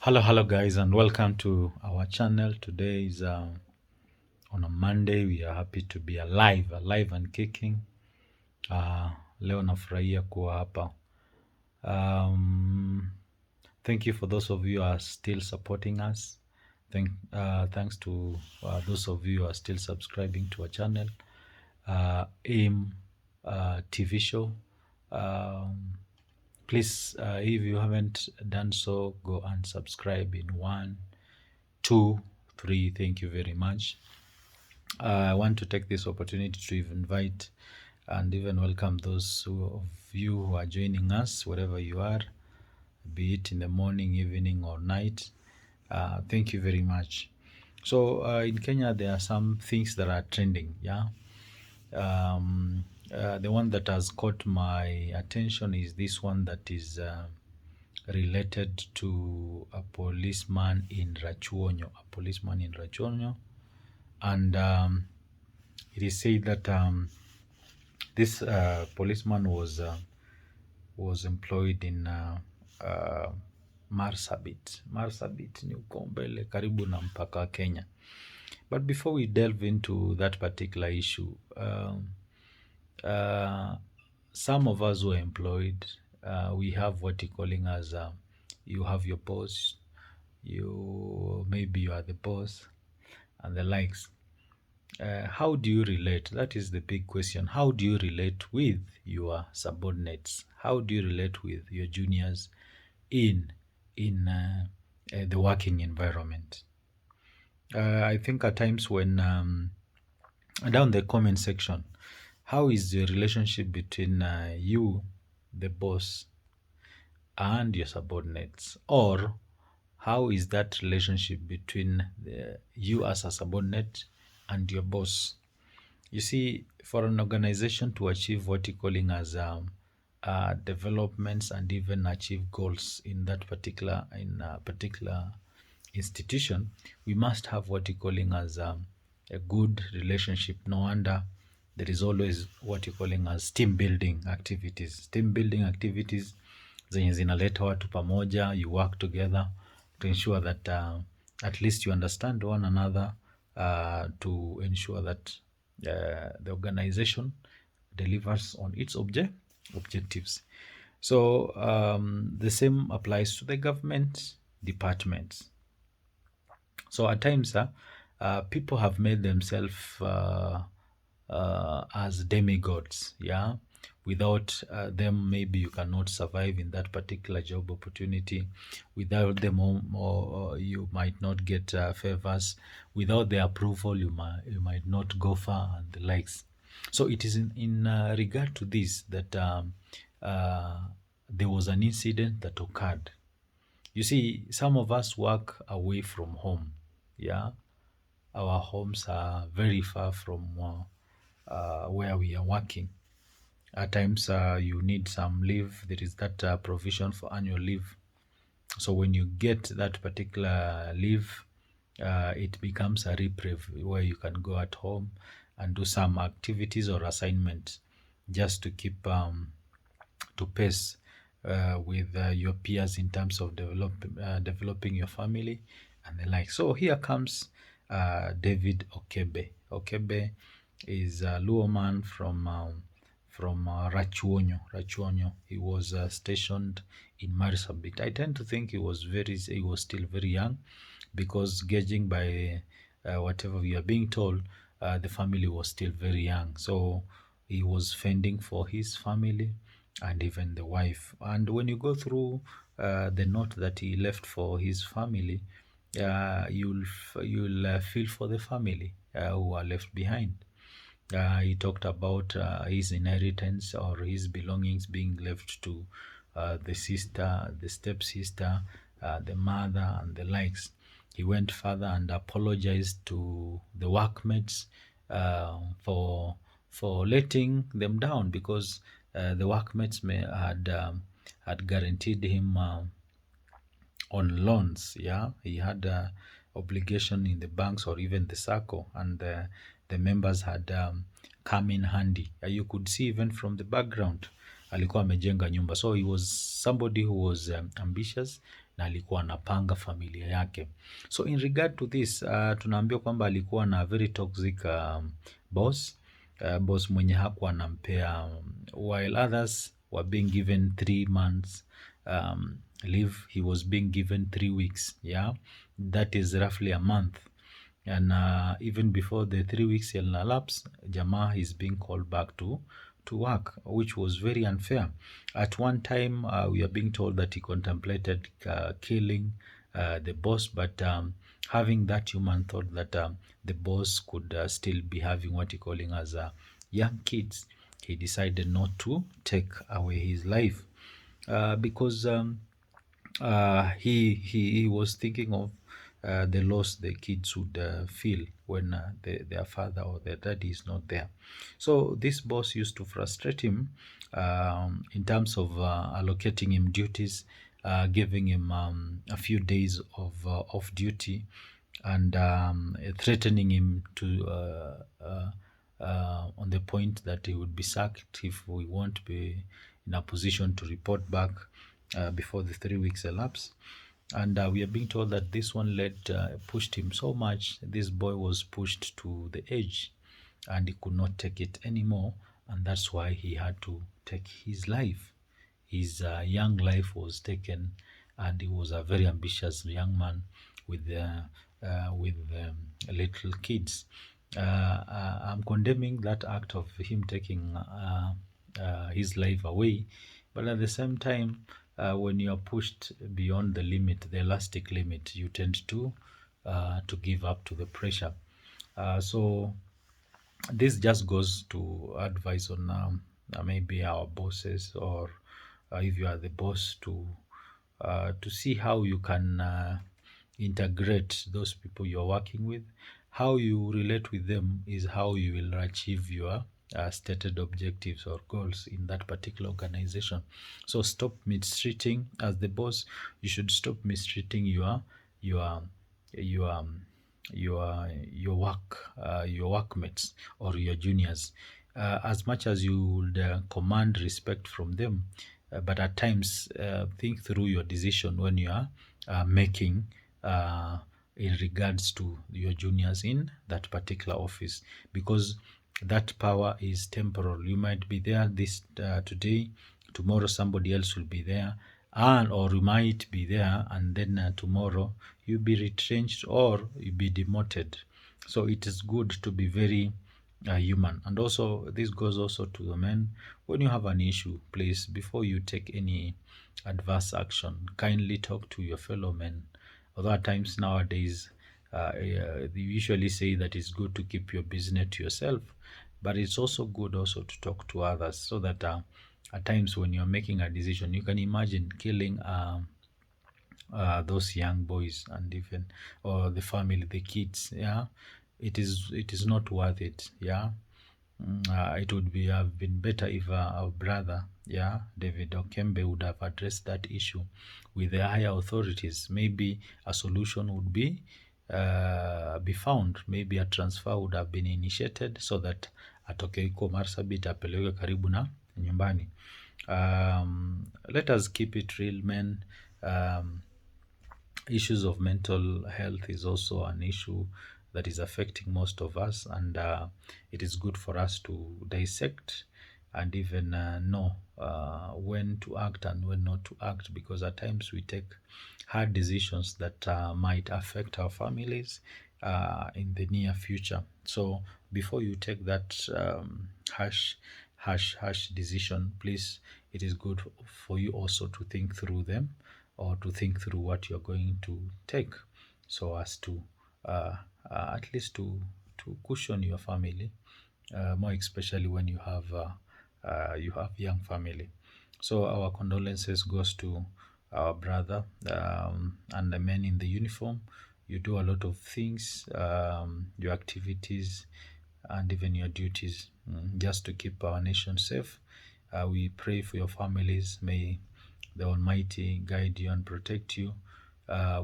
Hello guys, and welcome to our channel. Today is on a Monday. We are happy to be alive and kicking. Leo nafurahia kuwa hapa. Thank you for those of you who are still supporting us. Thanks to those of you who are still subscribing to our channel. AIM TV show. Please, if you haven't done so, go and subscribe in 1, 2, 3. Thank you very much. I want to take this opportunity to invite and even welcome those of you who are joining us, wherever you are, be it in the morning, evening, or night. Thank you very much. So in Kenya, there are some things that are trending. Yeah. The one that has caught my attention is this one that is related to a policeman in Rachuonyo. And it is said that this policeman was employed in Marsabit. Marsabit ni uko mbele karibu na mpaka wa Kenya. But before we delve into that particular issue, some of us who are employed, we have what you're calling as you have your boss, maybe you are the boss and the likes. How do you relate? That is the big question. How do you relate with your subordinates? How do you relate with your juniors in the working environment? I think at times when down the comment section, how is the relationship between you, the boss, and your subordinates? Or how is that relationship between you as a subordinate and your boss? You see, for an organization to achieve what you're calling as developments and even achieve goals in that particular institution, we must have what you're calling as a good relationship. No wonder there is always what you're calling as team building activities. Team building activities zenye zinaleta watu pamoja, you work together to ensure that at least you understand one another, to ensure that the organization delivers on its objectives. So the same applies to the government departments. So at times, people have made themselves as demigods, yeah. Without them, maybe you cannot survive in that particular job opportunity. Without them, or you might not get favors. Without their approval, you might not go far and the likes. So it is in regard to this that there was an incident that occurred. You see, some of us work away from home. Yeah, our homes are very far from where we are working. At times, you need some leave. There is that provision for annual leave. So when you get that particular leave, it becomes a reprieve where you can go at home and do some activities or assignments just to keep to pace with your peers in terms of developing your family and the like. So here comes David Okebe. Okebe is a Luo man from Rachuonyo. He was stationed in Marsabit. I tend to think he was still very young, because gauging by whatever we are being told, the family was still very young. So he was fending for his family and even the wife. And when you go through the note that he left for his family, you'll feel for the family who are left behind. He talked about his inheritance or his belongings being left to the sister, the stepsister, the mother, and the likes. He went further and apologized to the workmates for letting them down, because the workmates had guaranteed him on loans. Yeah, he had obligation in the banks or even the SACCO, and the members had come in handy. You could see even from the background alikuwa amejenga nyumba. So he was somebody who was ambitious, na alikuwa anapanga familia yake. So in regard to this, tunaambiwa kwamba alikuwa na very toxic boss, boss mwenye hakuwa anampea, while others were being given 3 months leave, he was being given 3 weeks. Yeah, that is roughly a month. And even before the 3 weeks elapse, Jamaa is being called back to work, which was very unfair. At one time, we are being told that he contemplated killing the boss, but having that human thought that the boss could still be having what he calling as young kids, he decided not to take away his life because he was thinking of the loss the kids would feel when their father or their daddy is not there. So this boss used to frustrate him in terms of allocating him duties, giving him a few days of off duty, and threatening him to on the point that he would be sacked if we won't be in a position to report back before the 3 weeks elapse. And we are being told that this one pushed him so much. This boy was pushed to the edge and he could not take it anymore, and that's why he had to take his life. His young life was taken, and he was a very ambitious young man with little kids. I'm condemning that act of him taking his life away, but at the same time, when you are pushed beyond the limit, the elastic limit, you tend to give up to the pressure. So this just goes to advise on maybe our bosses, or if you are the boss, to see how you can integrate those people you're working with. How you relate with them is how you will achieve your stated objectives or goals in that particular organization. So stop mistreating. As the boss, you should stop mistreating your workmates or your juniors. As much as you would command respect from them, but at times think through your decision when you are making in regards to your juniors in that particular office, because that power is temporal. You might be there this today, tomorrow somebody else will be there, or you might be there and then tomorrow you'll be retrenched or you'll be demoted. So it is good to be very human. And also this goes also to the men. When you have an issue, please, before you take any adverse action, kindly talk to your fellow men. Although at times nowadays they usually say that it's good to keep your business to yourself, but it's also good also to talk to others, so that at times when you're making a decision, you can imagine killing those young boys and even or the family, the kids. Yeah, it is not worth it. Yeah. It would have been better if our brother, David Okembe, would have addressed that issue with the higher authorities. Maybe a solution would be found. Maybe a transfer would have been initiated so that atoke huko Marsabit apelekwe karibu na nyumbani. Let us keep it real, men. Issues of mental health is also an issue that is affecting most of us, and it is good for us to dissect and even know when to act and when not to act, because at times we take hard decisions that might affect our families in the near future. So before you take that harsh decision, please, it is good for you also to think through them, or to think through what you're going to take, so as to at least to cushion your family, more especially when you have young family. So our condolences goes to our brother and the men in the uniform. You do a lot of things, your activities and even your duties, just to keep our nation safe. We pray for your families. May the Almighty guide you and protect you.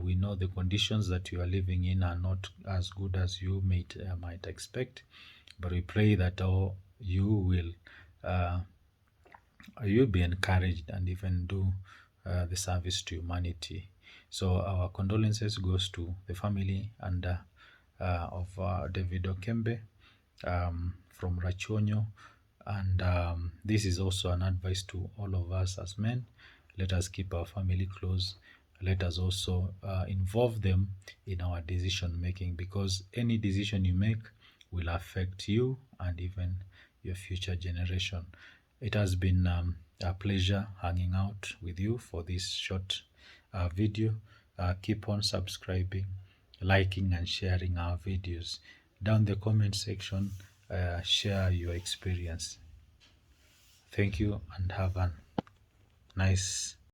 We know the conditions that you are living in are not as good as you might expect, but we pray that you'll be encouraged and even do the service to humanity. So our condolences goes to the family and of David Okembe from Rachonyo. And this is also an advice to all of us as men. Let us keep our family close. Let us also involve them in our decision making, because any decision you make will affect you and even your future generation. It has been a pleasure hanging out with you for this short video. Keep on subscribing, liking and sharing our videos. Down the comment section, share your experience. Thank you and have a nice